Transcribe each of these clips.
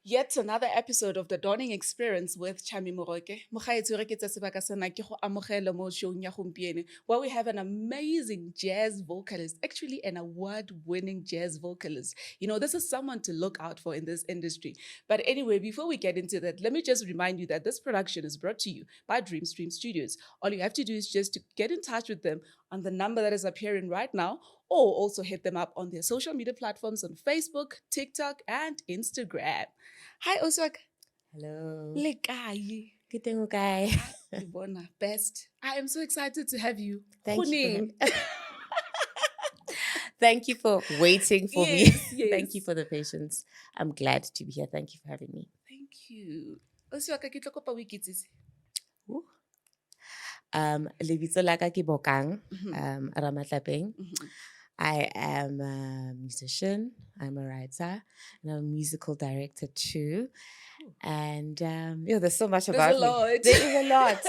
Yet another episode of the Dawning Experience with Chami Moroke. Mogaetsi re ke tsa sebaka sena ke go amogela mo showng ya gompieno, where we have an amazing jazz vocalist, actually an award-winning jazz vocalist. You know, this is someone to look out for in this industry. But anyway, before we get into that, let me just remind you that this production is brought to you by Dreamstream Studios. All you have to do is just to get in touch with them on the number that is appearing right now, or also hit them up on their social media platforms on Facebook, TikTok, and Instagram. Hi, Oswak. Hello. Le kae? Good thing, okay. Ke bona, best. I am so excited to have you. Thank you. Khoneng. Thank you for waiting for me. Yes. Thank you for the patience. I'm glad to be here. Thank you for having me. Thank you. Oswak, ke tlo kopa o ikitsise. Ooh. Lebitso la ka ke Bokang Ramatlapeng. I am a musician, I'm a writer, and I'm a musical director too. And there's so much about me. There is a lot.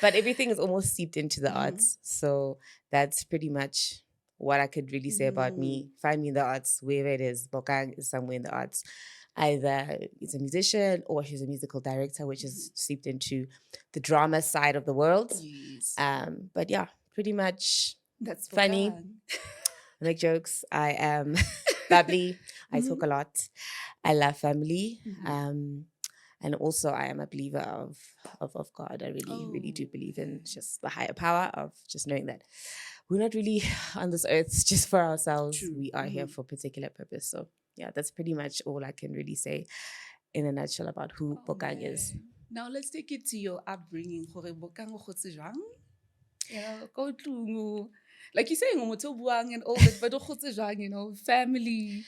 But everything is almost seeped into the arts. So that's pretty much what I could really say about me. Find me in the arts, wherever it is. Bokang is somewhere in the arts. Either he's a musician or he's a musical director, which is seeped into the drama side of the world. Yes. But yeah, pretty much That's funny. I make jokes. I am bubbly. I talk a lot. I love family. And also I am a believer of God. I really do believe in just the higher power of just knowing that we're not really on this earth just for ourselves. True. We are here for a particular purpose. So yeah, that's pretty much all I can really say in a nutshell about who Bokang is. Now let's take it to your upbringing. Gore Bokang o gotse jwang? Yeah, ko tlung. Like you saying, motho buang and all that, but o gotse jwang, you know, family.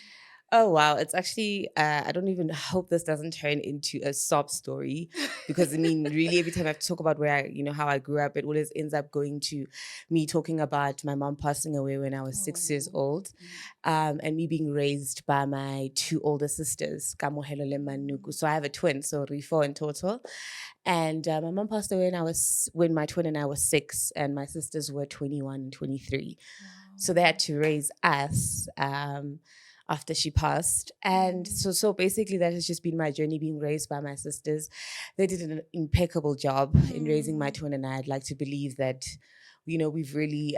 Oh, wow. It's actually, I don't even hope this doesn't turn into a sob story because, I mean, really every time I talk about how I grew up, it always ends up going to me talking about my mom passing away when I was 6 years old and me being raised by my two older sisters, Kamohelo le Manuku. So I have a twin, so four in total. And my mom passed away when my twin and I were 6 and my sisters were 21 and 23. Wow. So they had to raise us after she passed. And so basically that has just been my journey, being raised by my sisters. They did an impeccable job in raising my twin and I. I'd like to believe that, we've really,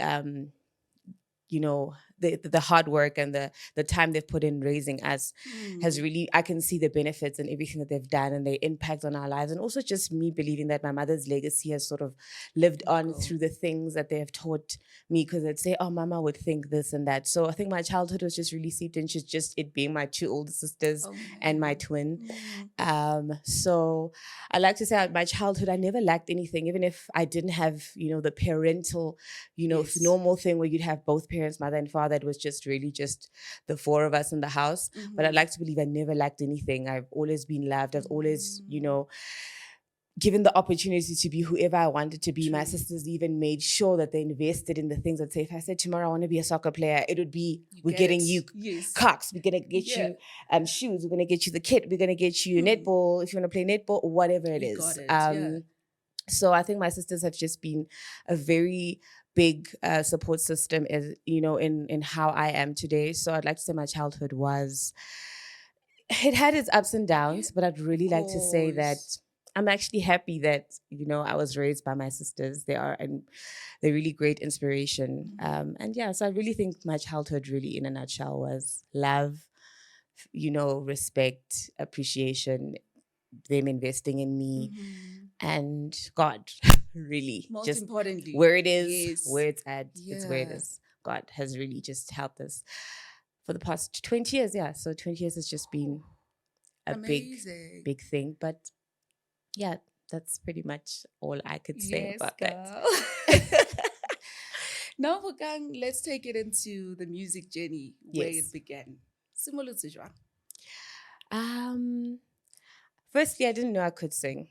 the hard work and the time they've put in raising us has really, I can see the benefits and everything that they've done and their impact on our lives. And also just me believing that my mother's legacy has sort of lived on through the things that they have taught me, because they'd say, oh, mama would think this and that. So I think my childhood was just really seeped into just it being my two older sisters and my twin. So I like to say my childhood, I never lacked anything, even if I didn't have, the parental, normal thing where you'd have both parents, mother and father. It was just really just the four of us in the house. But I'd like to believe I never lacked anything. I've always been loved. I've always, given the opportunity to be whoever I wanted to be. True. My sisters even made sure that they invested in the things that say, if I said tomorrow I want to be a soccer player, it would be, we're getting you cocks, we're going to get you shoes, we're going to get you the kit, we're going to get you netball, if you want to play netball, or whatever it is. So I think my sisters have just been a very big support system, as in how I am today. So I'd like to say my childhood it had its ups and downs, but I'd really like to say that I'm actually happy that, I was raised by my sisters. They're really great inspiration. So I really think my childhood really in a nutshell was love, respect, appreciation, them investing in me, and God, really. Most just importantly. Where it is, where it's at, it's where it is. God has really just helped us for the past 20 years. Yeah, so 20 years has just been a big thing. But yeah, that's pretty much all I could say about that. Now, Bokang, let's take it into the music journey where it began. Firstly, I didn't know I could sing.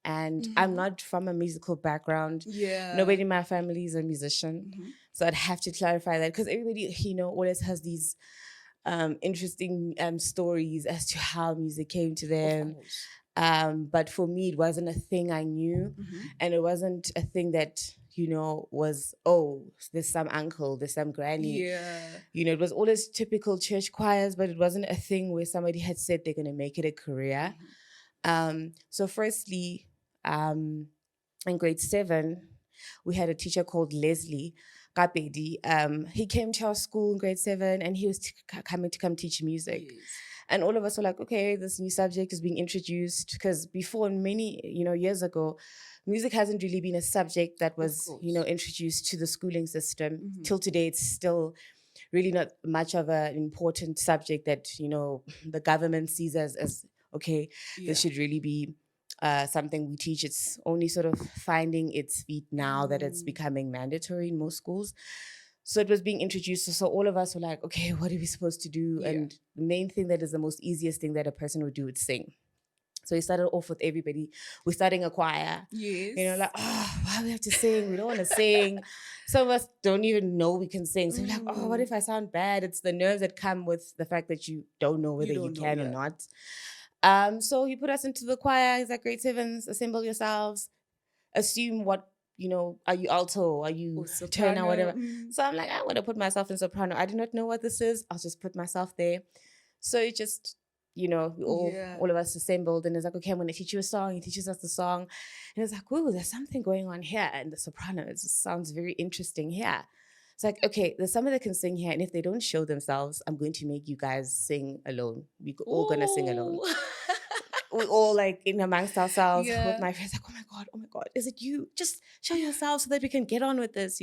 And I'm not from a musical background. Yeah. Nobody in my family is a musician. So I'd have to clarify that, because everybody, always has these interesting stories as to how music came to them. But for me, it wasn't a thing I knew. And it wasn't a thing that, was, oh, there's some uncle, there's some granny. Yeah. It was always typical church choirs, but it wasn't a thing where somebody had said they're going to make it a career. So firstly, in grade 7, we had a teacher called Leslie Kapedi. He came to our school in grade 7 and he was coming to come teach music. Yes. And all of us were like, okay, this new subject is being introduced, because before, many years ago, music hasn't really been a subject that was introduced to the schooling system. Till today, it's still really not much of an important subject that the government sees as okay. This should really be something we teach. It's only sort of finding its feet now that it's becoming mandatory in most schools. So it was being introduced. So all of us were like, okay, what are we supposed to do? And the main thing that is the most easiest thing that a person would do is sing. So we started off with everybody. We're starting a choir. Yes. Like, oh, why do we have to sing? We don't want to sing. Some of us don't even know we can sing. So we're like, oh, what if I sound bad? It's the nerves that come with the fact that you don't know whether you can or not. So he put us into the choir. He's like, grade 7s, assemble yourselves. Assume what, are you alto? Are you tenor, whatever? So I'm like, I want to put myself in soprano. I do not know what this is. I'll just put myself there. So it just, we all of us assembled, and it's like, okay, I'm going to teach you a song. He teaches us the song. And it's like, ooh, there's something going on here. And the soprano, it just sounds very interesting here. It's like, okay, there's somebody that can sing here. And if they don't show themselves, I'm going to make you guys sing alone. We're all going to sing alone. We all like in amongst ourselves with my friends, like, oh my God, is it you? Just show yourself so that we can get on with this,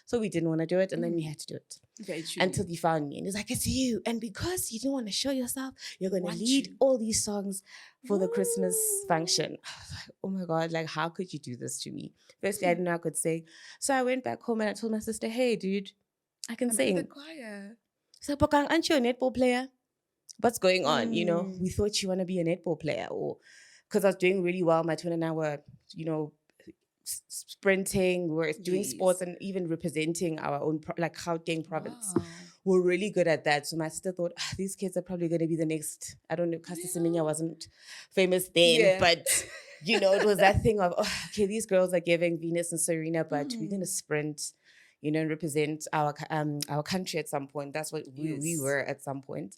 So we didn't want to do it, and then we had to do it. Very true. Until he found me, and he's like, it's you. And because you didn't want to show yourself, you're going to lead all these songs for the Christmas function. I was like, oh my God, like, how could you do this to me? Firstly, I didn't know I could sing. So I went back home and I told my sister, hey, dude, I can sing. The choir. So, Bokang, aren't you a netball player? What's going on? We thought you want to be a netball player, or because I was doing really well. My twin and I were, sprinting, we were doing sports and even representing our own, like Gauteng province. Wow. We're really good at that. So my sister thought, these kids are probably going to be the next, I don't know, Caster Semenya wasn't famous then, but, it was that thing of, okay, these girls are giving Venus and Serena, but we're going to sprint, and represent our country at some point. That's what we were at some point.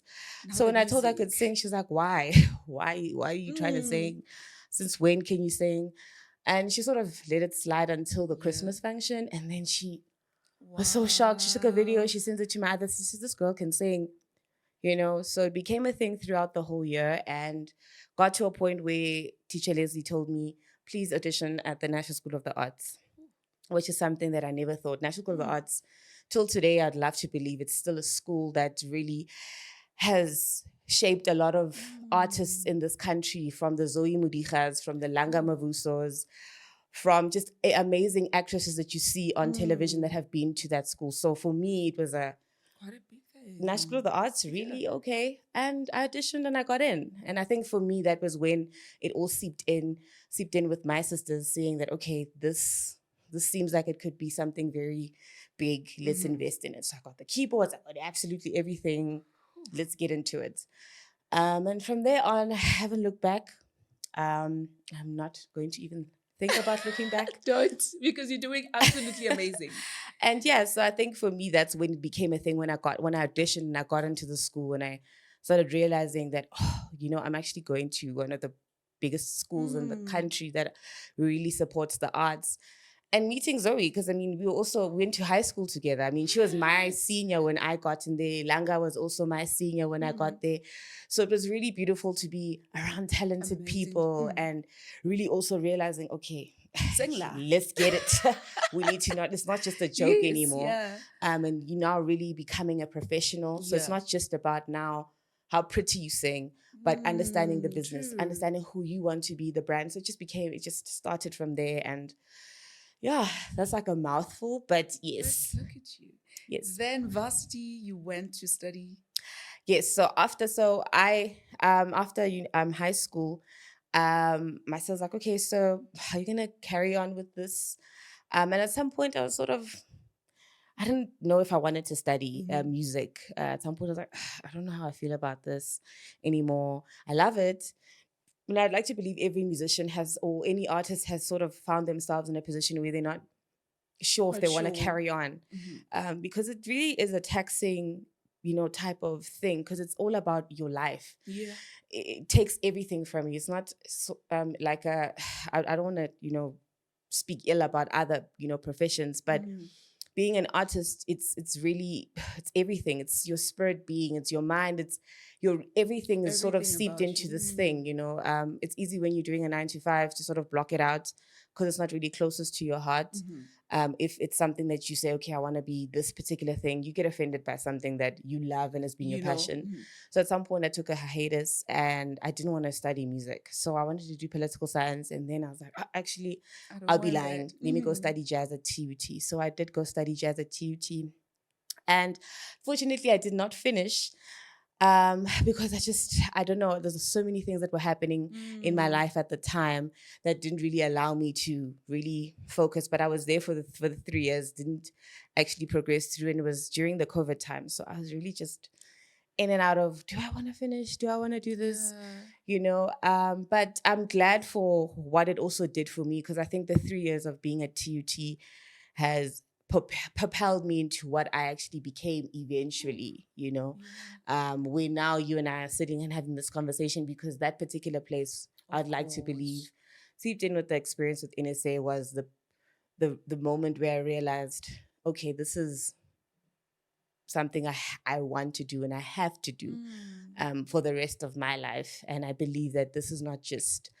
So when I told her I could sing, she was like, why? Why are you trying to sing? Since when can you sing? And she sort of let it slide until the Christmas function. And then she was so shocked. She took a video. She sent it to my other sister. This girl can sing, So it became a thing throughout the whole year, and got to a point where teacher Leslie told me, please audition at the National School of the Arts, which is something that I never thought. National School of the Arts, till today, I'd love to believe it's still a school that really has shaped a lot of artists in this country, from the Zoe Mudichas, from the Langa Mavusos, from just amazing actresses that you see on television that have been to that school. So for me, it was quite a big thing. National School of the Arts, really? Okay. And I auditioned and I got in. And I think for me, that was when it all seeped in with my sisters, seeing that, okay, this seems like it could be something very big. Let's invest in it. So I got the keyboards, I got absolutely everything. Let's get into it. And from there on, I haven't looked back. I'm not going to even think about looking back. Don't, because you're doing absolutely amazing. And so I think for me, that's when it became a thing, when I auditioned and I got into the school, and I started realizing that, I'm actually going to one of the biggest schools in the country that really supports the arts. And meeting Zoe, because we also went to high school together. She was my senior when I got in there. Langa was also my senior when I got there. So it was really beautiful to be around talented people, and really also realizing, okay, let's get it. We need to it's not just a joke anymore. Yeah. And you're now really becoming a professional. So it's not just about now how pretty you sing, but understanding the business, understanding who you want to be, the brand. So it just started from there. And yeah, that's like a mouthful, but yes. Look at you. Yes. Then varsity, you went to study. Yes. So after high school, my sister's like, okay, so are you gonna carry on with this? And at some point, I was sort of, I didn't know if I wanted to study music. At some point, I was like, I don't know how I feel about this anymore. I love it. I'd like to believe every musician has, or any artist has sort of found themselves in a position where they're not sure if Not they want to sure. carry on, because it really is a taxing, type of thing, because it's all about your life. Yeah. It takes everything from you. It's not like a, I don't want to, speak ill about other, professions, but being an artist, it's really, it's everything. It's your spirit being, it's your mind, it's your everything is sort of Everything seeped about into you. this thing. It's easy when you're doing a 9 to 5 to sort of block it out because it's not really closest to your heart. If it's something that you say, okay, I want to be this particular thing, you get offended by something that you love and has been your passion. So at some point I took a hiatus and I didn't want to study music. So I wanted to do political science. And then I was like, actually, I'll be lying. Let me go study jazz at TUT. So I did go study jazz at TUT. And fortunately, I did not finish because I don't know, there's so many things that were happening in my life at the time that didn't really allow me to really focus. But I was there for the 3 years, didn't actually progress through, and it was during the COVID time. So I was really just in and out of, do I want to finish? Do I want to do this? But I'm glad for what it also did for me, because I think the 3 years of being at TUT has propelled me into what I actually became eventually, where now you and I are sitting and having this conversation, because that particular place, I'd like to believe, seeped in with the experience with NSA was the moment where I realized, okay, this is something I want to do and I have to do for the rest of my life. And I believe that this is not just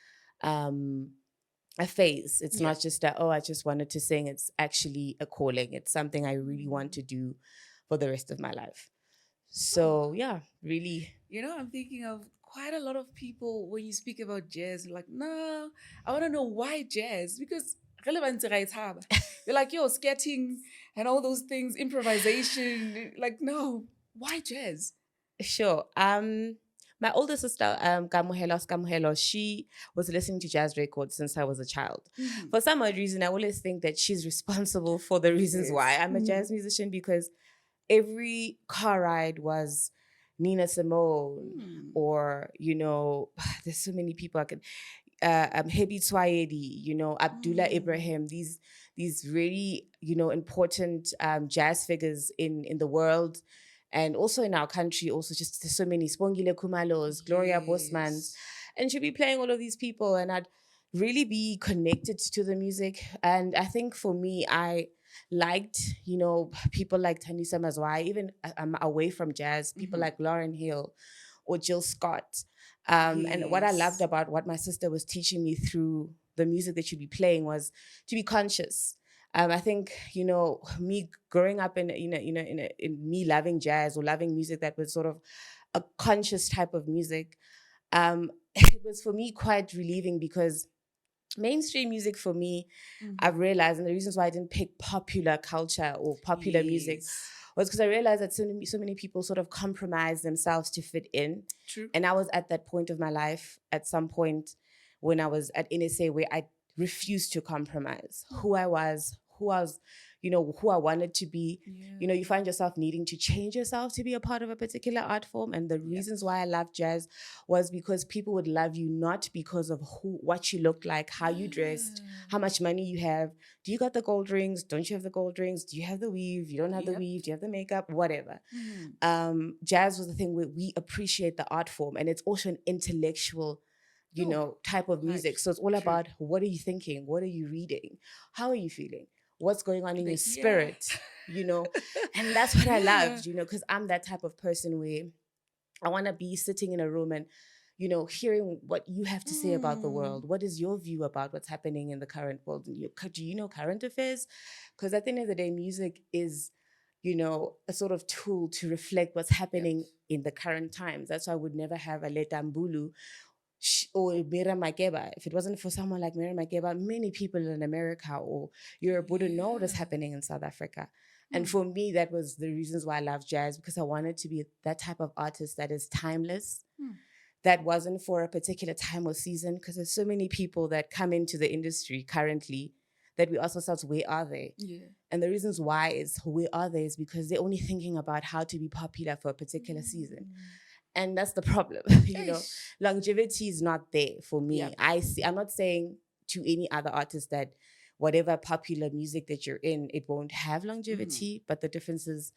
a phase. It's not just that, I just wanted to sing. It's actually a calling. It's something I really want to do for the rest of my life. So yeah, really. I'm thinking of quite a lot of people when you speak about jazz, like, no, I want to know why jazz, because relevant you're like, yo, sketching and all those things, improvisation, like, no, why jazz? Sure. My older sister, Kamuhelo, she was listening to jazz records since I was a child. For some odd reason, I always think that she's responsible for the reasons why I'm a jazz musician, because every car ride was Nina Simone, or, there's so many people I could, Hebi Tswayedi, Abdullah Ibrahim, these really, important jazz figures in the world. And also in our country, also just there's so many Spongile Kumalos, Gloria Bosmans, and she'll be playing all of these people, and I'd really be connected to the music. And I think for me, I liked, people like Tanisa Mazwai, even away from jazz, people like Lauren Hill or Jill Scott. And what I loved about what my sister was teaching me through the music that she'd be playing was to be conscious. I think, me growing up in me loving jazz or loving music that was sort of a conscious type of music, it was for me quite relieving, because mainstream music for me, I've realized, and the reasons why I didn't pick popular culture or popular music was because I realized that so many people sort of compromise themselves to fit in. True. And I was at that point of my life at some point when I was at NSA where I refused to compromise who I was, who I wanted to be. You find yourself needing to change yourself to be a part of a particular art form. And the reasons why I loved jazz was because people would love you not because of what you looked like, how you dressed, how much money you have. Do you got the gold rings? Don't you have the gold rings? Do you have the weave? You don't have the weave? Do you have the makeup? Whatever. Jazz was the thing where we appreciate the art form, and it's also an intellectual type of music. So it's all about, what are you thinking? What are you reading? How are you feeling? What's going on in your spirit? And that's what I loved, because I'm that type of person where I want to be sitting in a room and, hearing what you have to say about the world. What is your view about what's happening in the current world? Do you know current affairs? Because at the end of the day, music is, a sort of tool to reflect what's happening in the current times. That's why I would never have a Letambulu or Mira Makeba. If it wasn't for someone like Mira Makeba, many people in America or Europe wouldn't know what is happening in South Africa. And for me, that was the reasons why I love jazz, because I wanted to be that type of artist that is timeless, that wasn't for a particular time or season, because there's so many people that come into the industry currently that we ask ourselves, where are they? And the reasons why is, where are they, is because they're only thinking about how to be popular for a particular season. And that's the problem. Longevity is not there for me. I'm not saying to any other artist that whatever popular music that you're in, it won't have longevity. But the difference is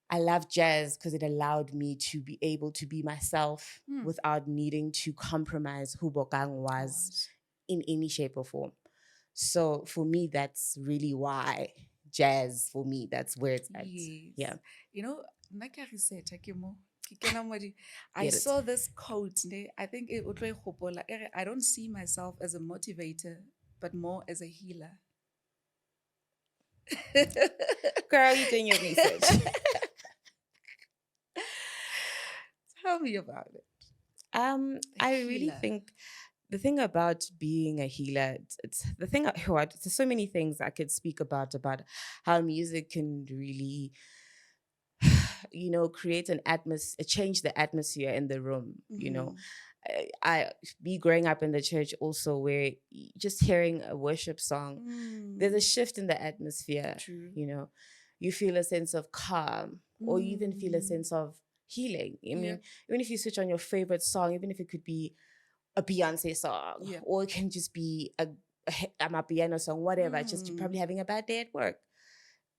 I love jazz because it allowed me to be able to be myself without needing to compromise who Bokang was in any shape or form. So for me, that's really why jazz, for me, that's where it's at. Yes. Yeah. You know, nna ke a research-a ke mo, ke kena mo I Get it. saw this quote. I think it would I don't see myself as a motivator, but more as a healer. Girl, you doing your research. Tell me about it. I really healer. think the thing about being a healer, it's the thing. There's so many things I could speak about how music can really, create an atmosphere, change the atmosphere in the room. I be growing up in the church also, where just hearing a worship song, there's a shift in the atmosphere. True. You feel a sense of calm, or you even feel a sense of healing. I mean, even if you switch on your favorite song, even if it could be a Beyonce song, or it can just be a piano song, whatever. It's just you're probably having a bad day at work.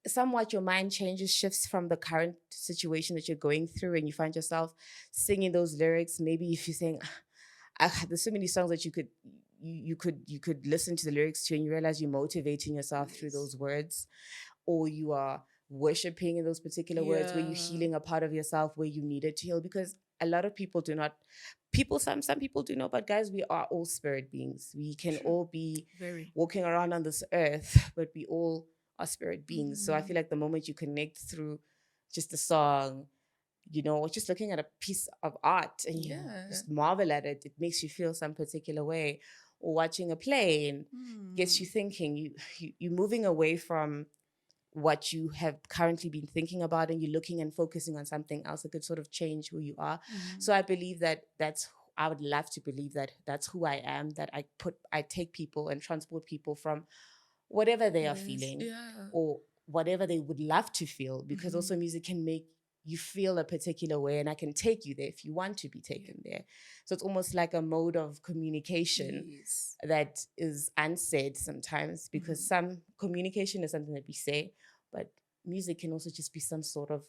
Somewhat your mind changes, shifts from the current situation that you're going through, and you find yourself singing those lyrics. Maybe if you're saying, there's so many songs that you could listen to the lyrics to, and you realize you're motivating yourself through those words, or you are worshiping in those particular words, where you're healing a part of yourself where you needed to heal. Because a lot of people do not. Some people do know, but guys, we are all spirit beings. We can all be walking around on this earth, but we all are spirit beings. So I feel like the moment you connect through just a song, or just looking at a piece of art and you just marvel at it, it makes you feel some particular way. Or watching a play and gets you thinking. You're moving away from what you have currently been thinking about, and you're looking and focusing on something else that could sort of change who you are. So I believe I would love to believe that that's who I am, that I take people and transport people from whatever they are feeling or whatever they would love to feel, because also music can make you feel a particular way, and I can take you there if you want to be taken there. So it's almost like a mode of communication that is unsaid sometimes, because some communication is something that we say, but music can also just be some sort of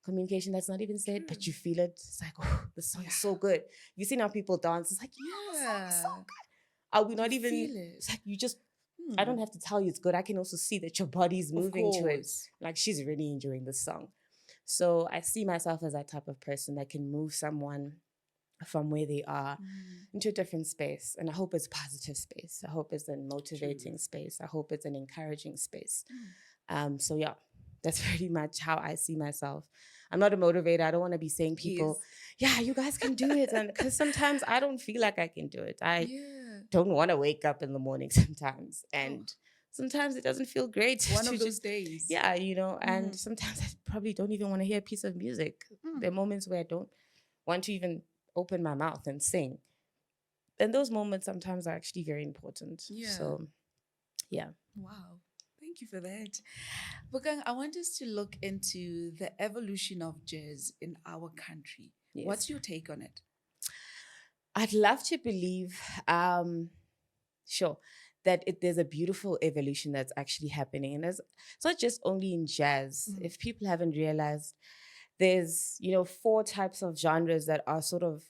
communication that's not even said, but you feel it. It's like, oh, the song is so good. You see how people dance. It's like, the song is so good. Are we not even? It's like you just. I don't have to tell you it's good. I can also see that your body's moving to it. Like, she's really enjoying this song. So I see myself as that type of person that can move someone from where they are into a different space. And I hope it's a positive space. I hope it's a motivating space. I hope it's an encouraging space. So yeah, that's pretty much how I see myself. I'm not a motivator. I don't want to be saying people, yeah, you guys can do it. And because sometimes I don't feel like I can do it. I don't want to wake up in the morning sometimes. And sometimes it doesn't feel great. One of those days. Yeah, and sometimes I probably don't even want to hear a piece of music. There are moments where I don't want to even open my mouth and sing. And those moments sometimes are actually very important. So, yeah. Wow. Thank you for that. Bokang, I want us to look into the evolution of jazz in our country. What's your take on it? I'd love to believe, that there's a beautiful evolution that's actually happening. And it's not just only in jazz. If people haven't realized, there's, 4 types of genres that are sort of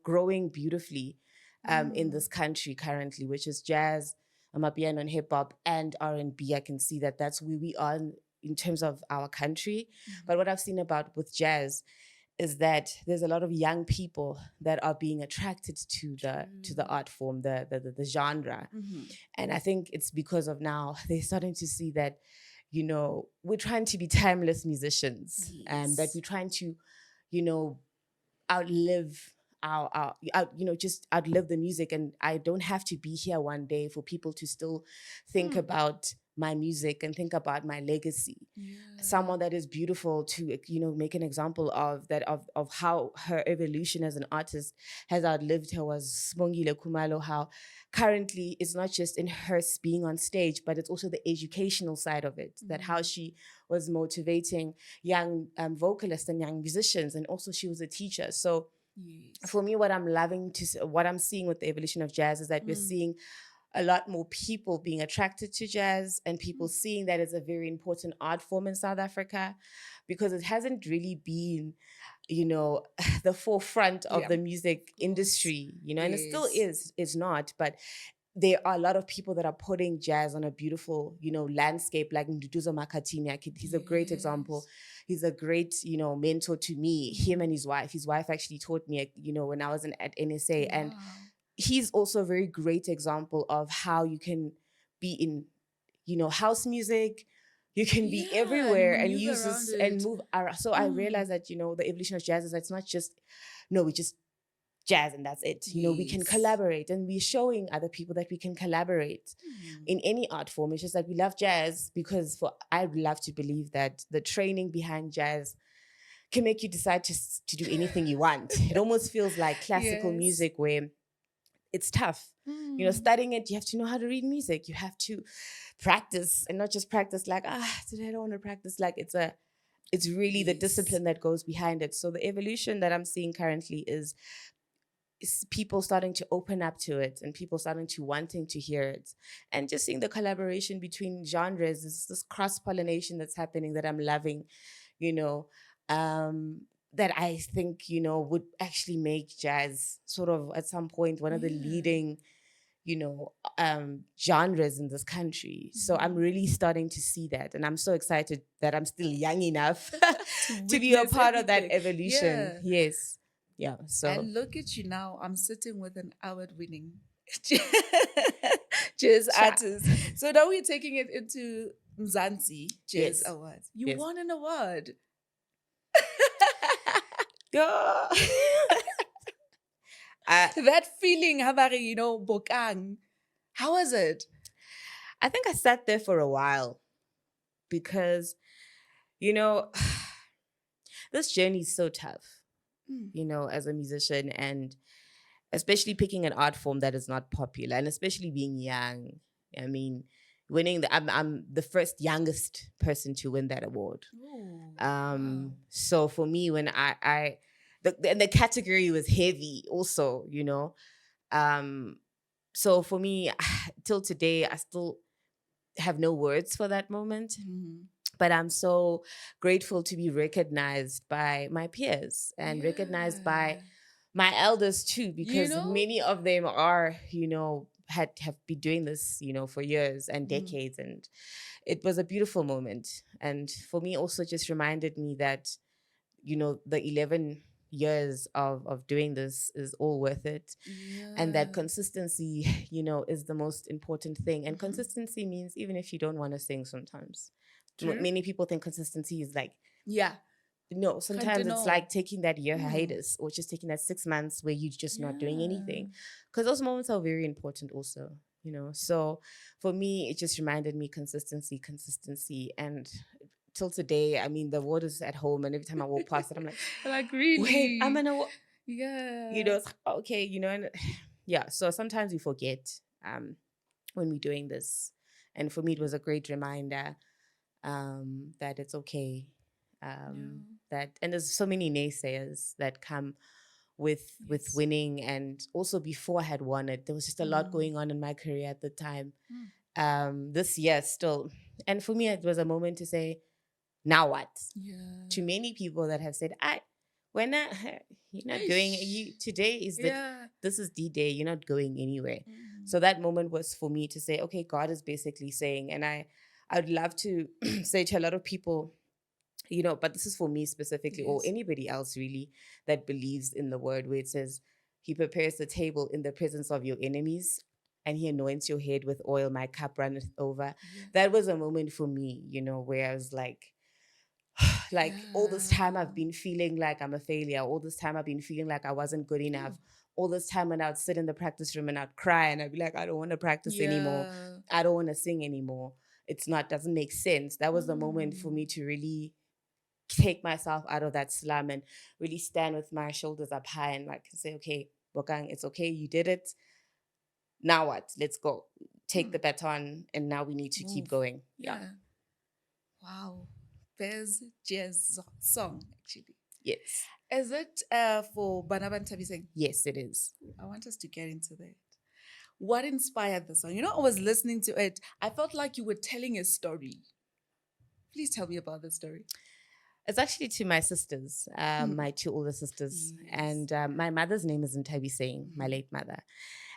growing beautifully in this country currently, which is jazz, amapiano and hip hop, and R&B. I can see that that's where we are in terms of our country. But what I've seen with jazz is that there's a lot of young people that are being attracted to the art form, the genre. And I think it's because of now they're starting to see that, we're trying to be timeless musicians, and that we're trying to, outlive just outlive the music. And I don't have to be here one day for people to still think about my music and think about my legacy. Someone that is beautiful to, make an example of that, of how her evolution as an artist has outlived her, was Sibongile Khumalo. How currently it's not just in her being on stage, but it's also the educational side of it, that how she was motivating young vocalists and young musicians, and also she was a teacher. So for me, what I'm seeing with the evolution of jazz is that we're seeing a lot more people being attracted to jazz and people seeing that it's a very important art form in South Africa, because it hasn't really been, the forefront of Yeah, the music of course. industry, and it still Yes. is not, but there are a lot of people that are putting jazz on a beautiful, landscape, like Nduduzo Makhathini. He's a great example. Yes. He's a great, mentor to me. Him Mhm. and his wife. His wife actually taught me, when I was at NSA. And Wow. he's also a very great example of how you can be in, house music. You can be Yeah, and everywhere and maneuver use around this and it. move around. So I realized that, the evolution of jazz is that it's not just, no, we just jazz and that's it. We can Yes. collaborate, and we're showing other people that we can collaborate in any art form. It's just that we love jazz because I love to believe that the training behind jazz can make you decide to do anything you want. It almost feels like classical Yes. music where it's tough. Studying it, you have to know how to read music. You have to practice, and not just practice like, today I don't want to practice. Like it's really the Yes. discipline that goes behind it. So the evolution that I'm seeing currently is people starting to open up to it and people starting to wanting to hear it, and just seeing the collaboration between genres, this cross-pollination that's happening that I'm loving, you know that I think would actually make jazz sort of at some point one of the Yeah. leading genres in this country. So I'm really starting to see that, and I'm so excited that I'm still young enough to be a witness part of that everything. evolution. Yeah. Yes. Yeah. So And look at you now. I'm sitting with an award-winning jazz Cha. artist. So now we're taking it into Mzansi Jazz Yes. Awards. You Yes. won an award. Yeah. That feeling, Habari, Bokang. How was it? I think I sat there for a while because, this journey is so tough, as a musician, and especially picking an art form that is not popular, and especially being young. I mean, I'm the first youngest person to win that award. Ooh, wow. So for me, when the category was heavy also, so for me, till today, I still have no words for that moment. But I'm so grateful to be recognized by my peers and recognized by my elders too, because many of them are, have been doing this, for years and decades. And it was a beautiful moment. And for me, also just reminded me that, the 11 years of doing this is all worth it. And that consistency, is the most important thing. And consistency means even if you don't want to sing sometimes. Many people think consistency is like, no, sometimes it's like taking that year hiatus or just taking that 6 months where you're just not doing anything. Because those moments are very important also, So for me, it just reminded me consistency. And till today, I mean, the award is at home, and every time I walk past it, I'm like, really? wait, I'm an award. Yeah. It's okay, and yeah. So sometimes we forget when we're doing this. And for me, it was a great reminder that it's okay. That, and there's so many naysayers that come with winning, and also before I had won it, there was just a lot going on in my career at the time. This year still, and for me, it was a moment to say, now what? To many people that have said, we're not, you're not going. Today is this is D-Day. You're not going anywhere. So that moment was for me to say, okay, God is basically saying, and I'd love to say to a lot of people, but this is for me specifically, or anybody else really that believes in the word, where it says, He prepares the table in the presence of your enemies, and He anoints your head with oil. My cup runneth over. That was a moment for me, where I was like all this time I've been feeling like I'm a failure. All this time I've been feeling like I wasn't good enough. All this time when I'd sit in the practice room and I'd cry and I'd be like, I don't want to practice anymore. I don't want to sing anymore. Doesn't make sense. That was the moment for me to really take myself out of that slum and really stand with my shoulders up high and say, okay, Bokang, it's okay. You did it. Now what? Let's go. Take the baton, and now we need to keep going. Yeah. Wow. Best jazz song, actually. Yes. Is it for Bana Nthabiseng? Yes, it is. I want us to get into that. What inspired the song? I was listening to it. I felt like you were telling a story. Please tell me about the story. It's actually to my sisters, my two older sisters. Yes. And my mother's name is Nthabiseng, my late mother.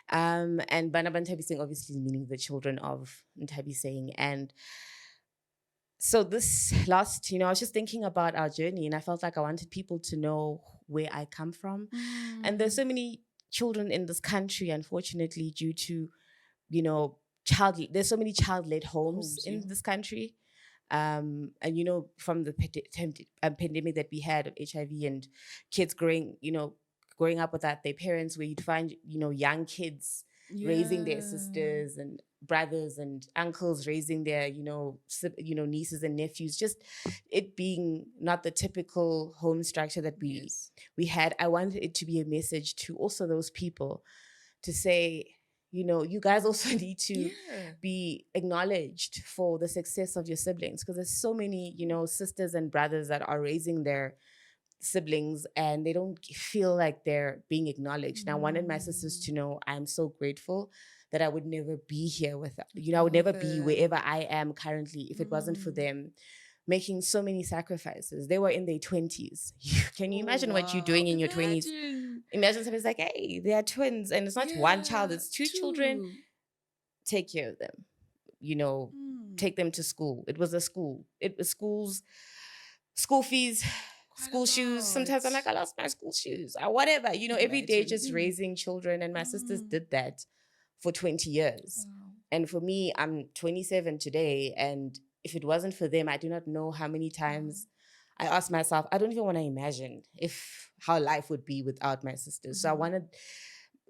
And Bana Nthabiseng obviously meaning the children of Nthabiseng. And so this last, I was just thinking about our journey, and I felt like I wanted people to know where I come from. And there's so many children in this country, unfortunately, due to, there's so many child-led homes in this country. And from the pandemic that we had of HIV and kids growing up without their parents, where you'd find young kids raising their sisters and brothers and uncles raising their nieces and nephews, just it being not the typical home structure that we had. I wanted it to be a message to also those people to say, you guys also need to be acknowledged for the success of your siblings, because there's so many, sisters and brothers that are raising their siblings and they don't feel like they're being acknowledged. And I wanted my sisters to know I'm so grateful that I would never be here with them. I would never be wherever I am currently if it wasn't for them making so many sacrifices. They were in their 20s. Can you imagine what you're doing in your 20s? Imagine somebody's like, hey, they are twins, and it's not one child, it's two children. Take care of them. Take them to school. It was a school. It was school fees, school shoes. Sometimes I'm like, I lost my school shoes or whatever. Every day just raising children. And my sisters did that for 20 years. Wow. And for me, I'm 27 today. And if it wasn't for them, I do not know how many times I asked myself, I don't even want to imagine how life would be without my sisters. So I wanted,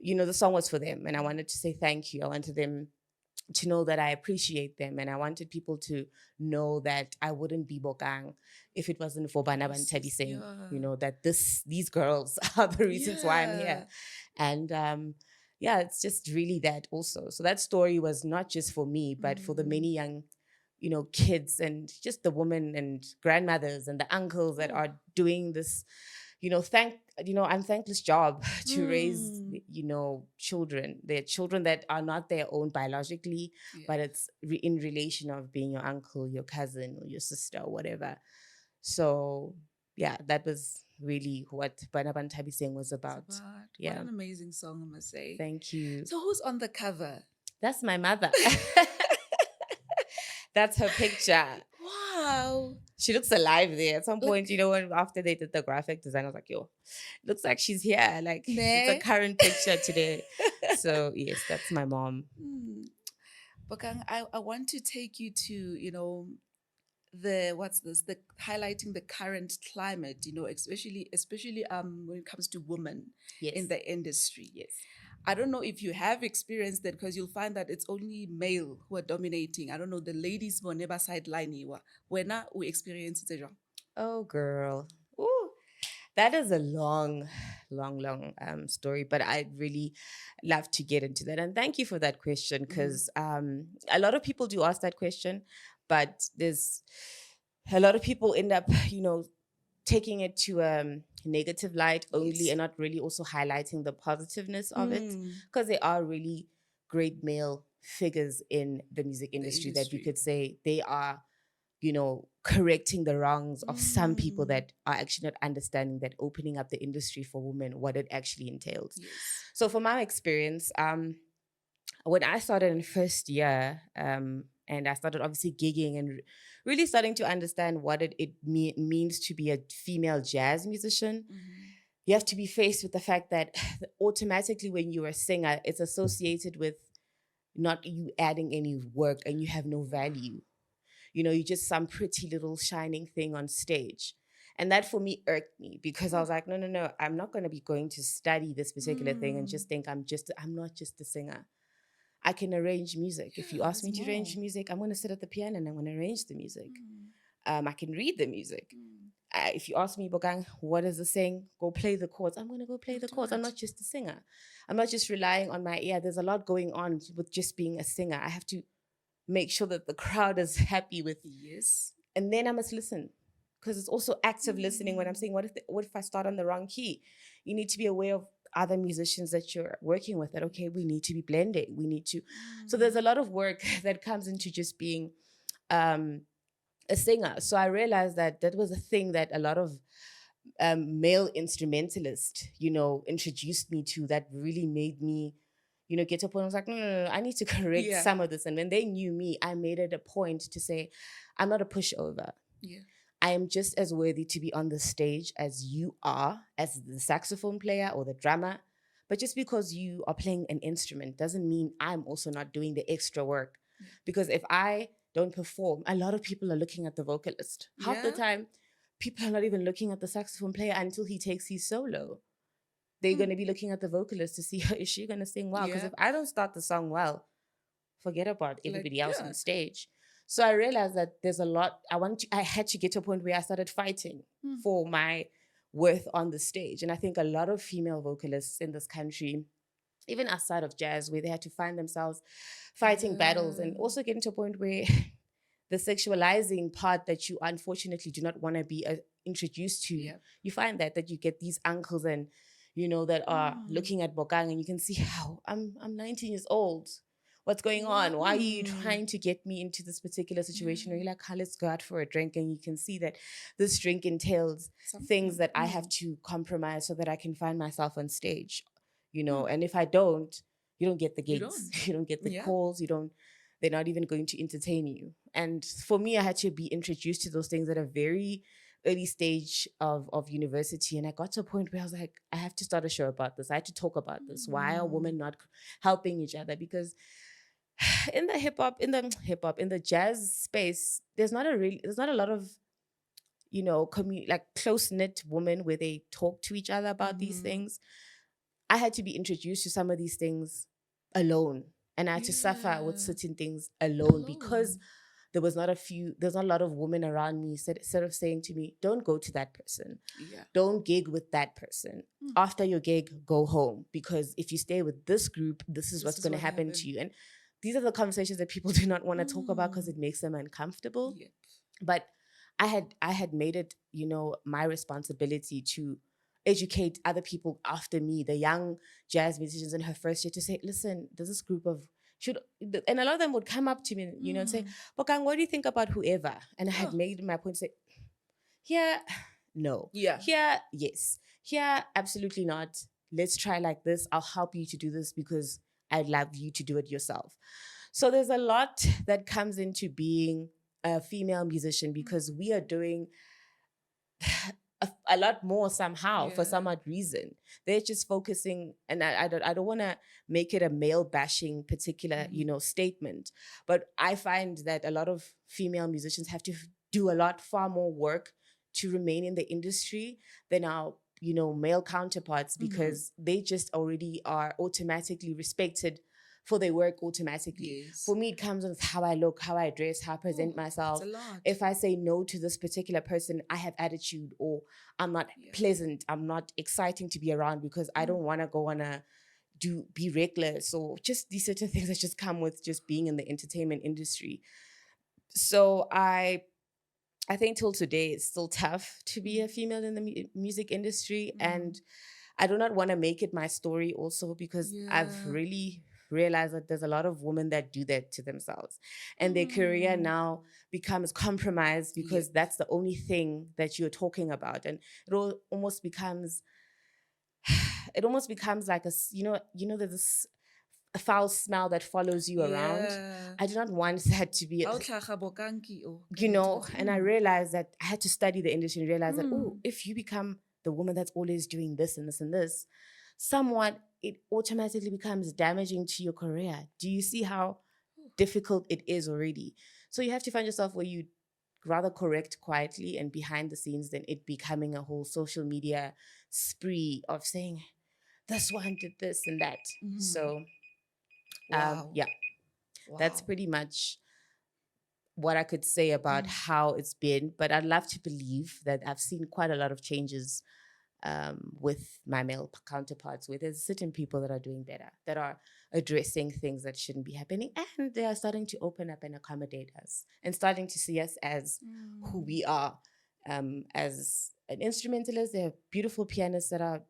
the song was for them. And I wanted to say thank you. I wanted them to know that I appreciate them. And I wanted people to know that I wouldn't be Bokang if it wasn't for Bana Nthabiseng, that these girls are the reasons why I'm here. And it's just really that also. So that story was not just for me, but for the many young, kids and just the women and grandmothers and the uncles that are doing this, unthankless job to raise, children. They're children that are not their own biologically, but it's in relation of being your uncle, your cousin, or your sister, or whatever. So, that was really what Bana Nthabiseng was about. Yeah. What an amazing song, I must say. Thank you. So who's on the cover? That's my mother. That's her picture. Wow. She looks alive there. At some point, when after they did the graphic design, I was like, looks like she's here. Like, it's a current picture today. So, yes, that's my mom. Bokang, I want to take you to, the highlighting the current climate, especially when it comes to women in the industry. Yes. I don't know if you have experienced that, because you'll find that it's only male who are dominating. I don't know, the ladies were never sidelining. When we experience it. Oh, girl. Ooh, that is a long story, but I'd really love to get into that. And thank you for that question, because a lot of people do ask that question, but there's a lot of people end up, taking it to a negative light only and not really also highlighting the positiveness of it, because there are really great male figures in the music industry that we could say they are, correcting the wrongs of some people that are actually not understanding that opening up the industry for women, what it actually entails. Yes. So from my experience, when I started in first year, and I started obviously gigging and really starting to understand what it means to be a female jazz musician, you have to be faced with the fact that automatically when you're a singer, it's associated with not you adding any work and you have no value. You're just some pretty little shining thing on stage. And that for me irked me, because I was like, no, I'm not going to be going to study this particular thing and just think I'm not just a singer. I can arrange music. If you ask me to arrange music, I'm going to sit at the piano and I'm going to arrange the music. I can read the music. If you ask me, Bokang, what is the saying? Go play the chords. I'm going to go play the chords. I'm not just a singer. I'm not just relying on my ear. There's a lot going on with just being a singer. I have to make sure that the crowd is happy with yes. And then I must listen, because it's also active listening when I'm saying, what if I start on the wrong key? You need to be aware of other musicians that you're working with that, okay, we need to be blending. We need to. So there's a lot of work that comes into just being a singer. So I realized that that was a thing that a lot of male instrumentalists, introduced me to, that really made me, get to a point. I was like, no, I need to correct some of this. And when they knew me, I made it a point to say, I'm not a pushover. Yeah. I am just as worthy to be on the stage as you are, as the saxophone player or the drummer. But just because you are playing an instrument doesn't mean I'm also not doing the extra work. Yeah. Because if I don't perform, a lot of people are looking at the vocalist. Half the time, people are not even looking at the saxophone player until he takes his solo. They're going to be looking at the vocalist to see, is she going to sing well? Because if I don't start the song well, forget about everybody else on stage. So I realized that there's a lot. I had to get to a point where I started fighting for my worth on the stage. And I think a lot of female vocalists in this country, even outside of jazz, where they had to find themselves fighting battles, and also getting to a point where the sexualizing part that you unfortunately do not want to be introduced to, you find that you get these uncles and, that are looking at Bokang, and you can see how I'm 19 years old. What's going on? Why are you trying to get me into this particular situation? Or you're like, let's go out for a drink. And you can see that this drink entails things that I have to compromise so that I can find myself on stage, and if I don't, you don't get the gigs. You don't get the calls. They're not even going to entertain you. And for me, I had to be introduced to those things at a very early stage of university. And I got to a point where I was like, I have to start a show about this. I had to talk about this. Why are women not helping each other? Because in the jazz space, there's not a lot of, like close-knit women where they talk to each other about these things. I had to be introduced to some of these things alone. And I had to suffer with certain things alone because there's not a lot of women around me sort of saying to me, don't go to that person. Yeah. Don't gig with that person. After your gig, go home. Because if you stay with this group, this is what's going to happen to you. And these are the conversations that people do not want to talk about because it makes them uncomfortable. Yep. But I had made it, my responsibility to educate other people after me, the young jazz musicians in her first year, to say, listen, there's this group of and a lot of them would come up to me, and say, Bokang, what do you think about whoever? And I had made my point to say, here, no. Yeah. Here, yes. Here, absolutely not. Let's try like this. I'll help you to do this because I'd love you to do it yourself. So there's a lot that comes into being a female musician because we are doing a lot more somehow for some odd reason. They're just focusing, and I don't want to make it a male bashing particular statement, but I find that a lot of female musicians have to do a lot far more work to remain in the industry than our male counterparts, because they just already are automatically respected for their work automatically. Yes. For me, it comes with how I look, how I dress, how I present myself. If I say no to this particular person, I have attitude, or I'm not pleasant, I'm not exciting to be around because I don't want to go on be reckless, or just these certain things that just come with just being in the entertainment industry. So I think till today it's still tough to be a female in the music industry, and I do not want to make it my story also, because I've really realized that there's a lot of women that do that to themselves, and their career now becomes compromised because that's the only thing that you're talking about, and it almost becomes like there's this a foul smell that follows you around. I do not want that to be, and I realized that I had to study the industry and realize that, if you become the woman that's always doing this and this and this, somewhat it automatically becomes damaging to your career. Do you see how difficult it is already? So you have to find yourself where you rather correct quietly and behind the scenes than it becoming a whole social media spree of saying, this one did this and that. So that's pretty much what I could say about how it's been. But I'd love to believe that I've seen quite a lot of changes with my male counterparts, where there's certain people that are doing better, that are addressing things that shouldn't be happening, and they are starting to open up and accommodate us and starting to see us as who we are. as an instrumentalist. There are beautiful pianists that are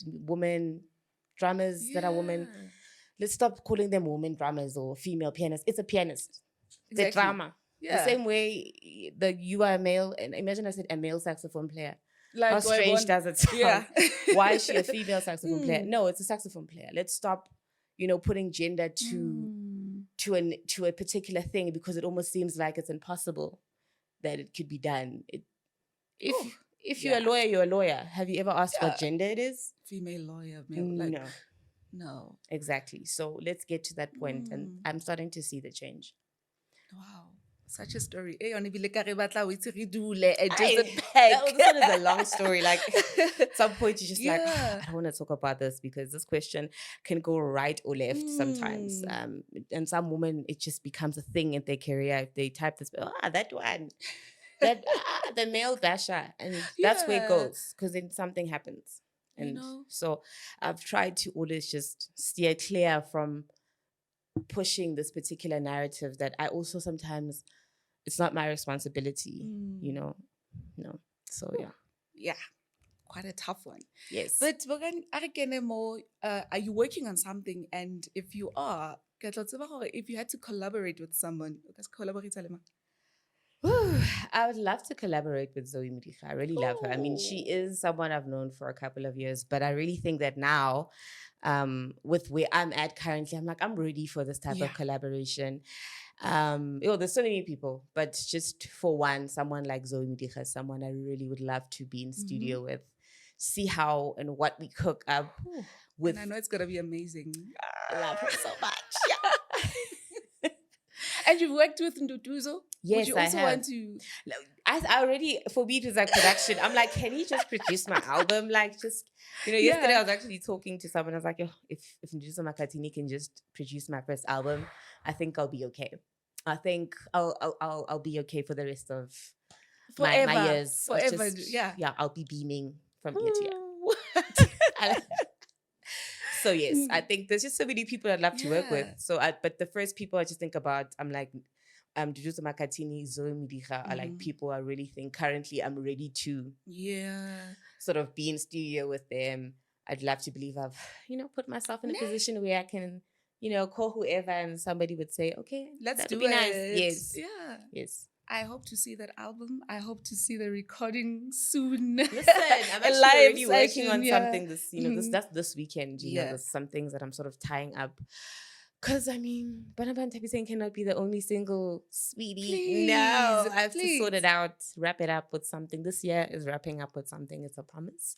women, drummers that are women. Let's stop calling them women drummers or female pianists. It's a pianist. It's a drama. The same way you are a male, and imagine I said a male saxophone player. Like, how strange does it sound? Yeah. Why is she a female saxophone player? No, it's a saxophone player. Let's stop, putting gender to a particular thing, because it almost seems like it's impossible that it could be done. If you're a lawyer, you're a lawyer. Have you ever asked what gender it is? Female lawyer, male. No. Exactly. So let's get to that point, and I'm starting to see the change. Wow. Such a story. This one is a long story. Like, at some point, you're just like, I don't want to talk about this, because this question can go right or left sometimes. And some women, it just becomes a thing in their career. If they type this, that one. The male basher. And that's where it goes, because then something happens. And so I've tried to always just steer clear from pushing this particular narrative that I also sometimes, it's not my responsibility, No. So, yeah. Quite a tough one. Yes. But are you working on something? And if you are, if you had to collaborate with someone, I would love to collaborate with Zoe Mudicha. I really love her. I mean, she is someone I've known for a couple of years, but I really think that now, with where I'm at currently, I'm ready for this type of collaboration. There's so many people, but just for someone like Zoe Mudicha, someone I really would love to be in studio with, see how and what we cook up with. And I know it's gonna be amazing. I love her so much. And you've worked with Nduduzo? Yes, Would you also I have. Want to? I already, for me, it was like production. I'm like, can he just produce my album? Like, just, yesterday I was actually talking to someone. I was like, if Nduduzo Makatini can just produce my first album, I think I'll be okay. I think I'll be okay for the rest of my years. Forever, yeah, I'll be beaming from ear to ear. So yes, I think there's just so many people I'd love to work with. So, but the first people I just think about, I'm like, Nduduzo Makatini, Zoe Mudicha are like people I really think currently I'm ready to sort of be in studio with them. I'd love to believe I've, put myself in a position where I can, call whoever and somebody would say, okay, let's do be it. Nice. Yes. Yeah. Yes. I hope to see that album. I hope to see the recording soon. Listen, I'm actually already working on something this, this weekend. There's some things that I'm sort of tying up. Because, Bana Nthabiseng cannot be the only single, sweetie. Please, no, I have to sort it out, wrap it up with something. This year is wrapping up with something. It's a promise.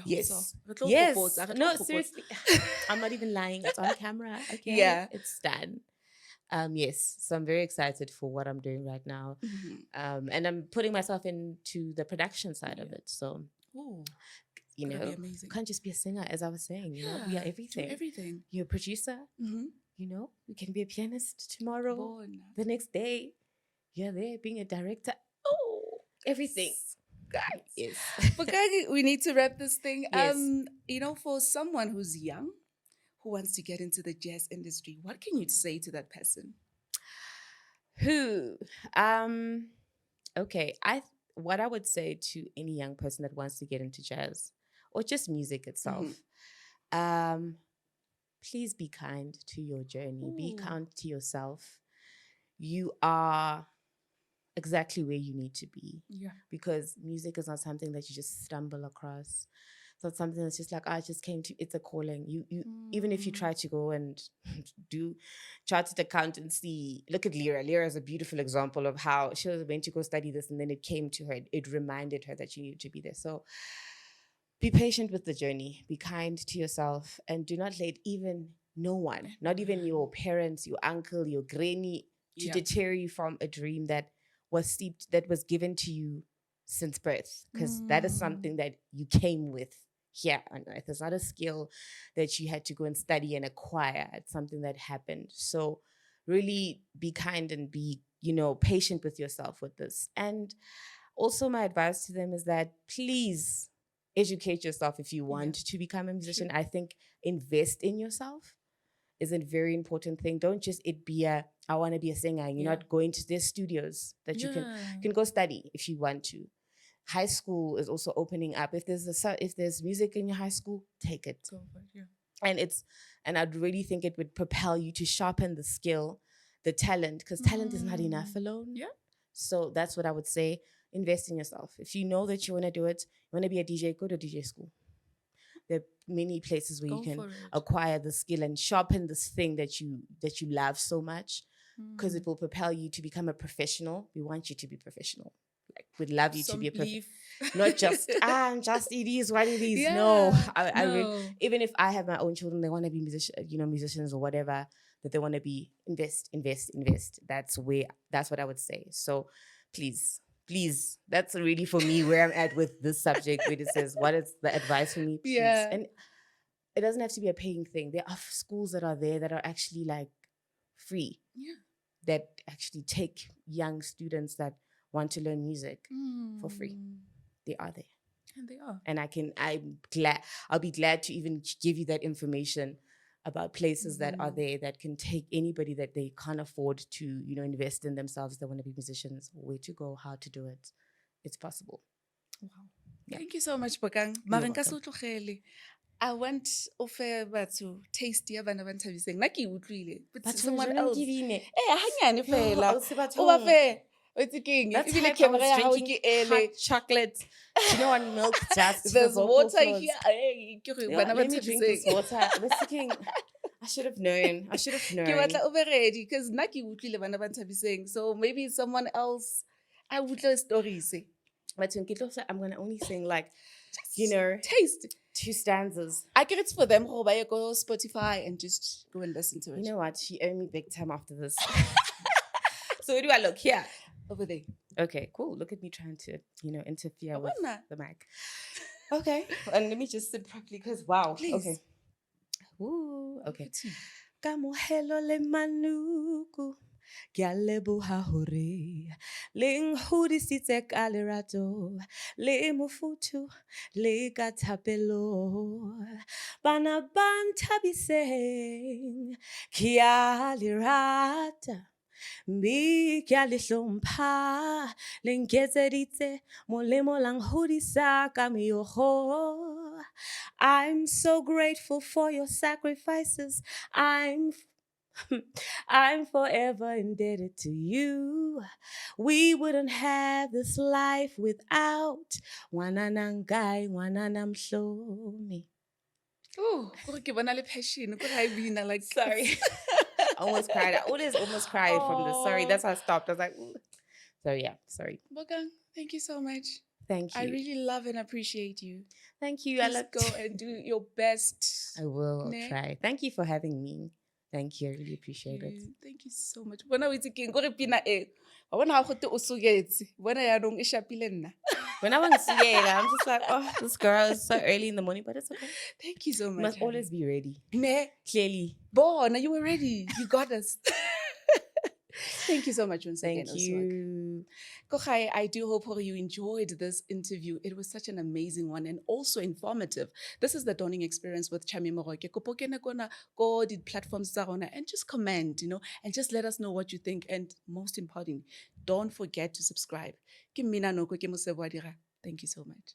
Yes. Yes. No, seriously. I'm not even lying. It's on camera. Okay. Yeah. It's done. Yes. So I'm very excited for what I'm doing right now. And I'm putting myself into the production side of it. So, you can't just be a singer, as I was saying. We are everything. Do everything. You're a producer. You can be a pianist tomorrow. The next day, you're there being a director. Oh, everything. Guys. Yes. But we need to wrap this thing. Yes. For someone who's young, who wants to get into the jazz industry, what can you say to that person? Okay. What I would say to any young person that wants to get into jazz or just music itself, please be kind to your journey. Be kind to yourself. You are exactly where you need to be. Yeah. Because music is not something that you just stumble across. It's not something that's just like, I just came to, it's a calling. You even if you try to go and do chartered accountancy, look at Lyra. Lyra is a beautiful example of how she was going to go study this and then it came to her. It reminded her that she needed to be there. So be patient with the journey. Be kind to yourself and do not let even no one, not even your parents, your uncle, your granny, to deter you from a dream that was given to you since birth, because that is something that you came with here on earth. It's not a skill that you had to go and study and acquire. It's something that happened. So really be kind and be, patient with yourself with this. And also my advice to them is that please educate yourself if you want to become a musician. I think invest in yourself. is a very important thing. Don't just it be a, I want to be a singer. And you're not going to, there's studios that you can go study if you want to. High school is also opening up. If there's music in your high school, take it. Go for it, And I'd really think it would propel you to sharpen the skill, the talent, because talent is not enough alone. Yeah. So that's what I would say. Invest in yourself. If you know that you want to do it, you want to be a DJ, go to DJ school. There are many places where you can acquire the skill and sharpen this thing that you love so much, because it will propel you to become a professional. We want you to be professional. Like, we'd love you to be a professional. Not just, just it is what it is. Yeah, no. I really, even if I have my own children, they want to be musicians or whatever, that they want to be, invest. That's what I would say. So please, that's really for me where I'm at with this subject, where it says, what is the advice for me? Please. Yeah. And it doesn't have to be a paying thing. There are schools that are there that are actually like free. Yeah. That actually take young students that want to learn music for free. They are there. And they are. And I'll be glad to even give you that information about places that are there that can take anybody that they can't afford to, invest in themselves. They want to be musicians, where to go, how to do it. It's possible. Wow. Yeah. Thank you so much, Bokang. I want to taste ya Bana ba Nthabiseng. Nna ke utlwile. But someone else. Hanyane fela. It's king. That's how I was drinking hot chocolate. You know, on milk just. There's water here. Let me drink this water. I should have known. Ready because naki utlwile Bana ba Nthabiseng. So maybe someone else. I would tell stories. But I'm gonna only sing like, taste 2 stanzas. I get it for them. Go Spotify and just go and listen to it. You know what? She earned me big time after this. So where do I look? Here. Over there. Okay, cool. Look at me trying to, interfere with the mic. Okay. And let me just sit properly because, wow. Please. Okay. Ooh, okay. Kamohelo le manuku. Galeboha hore. Ling hudisitse kalerato. Le mufutu. Le katapelo. Bana ban Nthabiseng. Kia lirata. Mbika lihlompa lengezeditse molemo lang hudisa kamiyoho. I'm so grateful for your sacrifices. I'm forever indebted to you. We wouldn't have this life without wananangai wananamhlomi. Oh, passion. Like sorry. I almost cried. I almost cried from this. Sorry, that's how I stopped. I was like, ooh. So yeah, sorry. Bokang, thank you so much. Thank you. I really love and appreciate you. Thank you. Just go and do your best. I will try. Thank you for having me. Thank you. I really appreciate it. Thank you so much. When I was thinking, go to Pina A. I want to have to usugets. When I don't ishapilena. When I want to see it, I'm just like, oh, this girl is so early in the morning, but it's okay. Thank you so much. You must always be ready. Clearly. Bana, you were ready. You got us. Thank you so much once again. Thank you. Kochai, I do hope you enjoyed this interview. It was such an amazing one and also informative. This is the dawning experience with Chami Moroke. Go the platforms and just comment, and just let us know what you think. And most importantly, don't forget to subscribe. Thank you so much.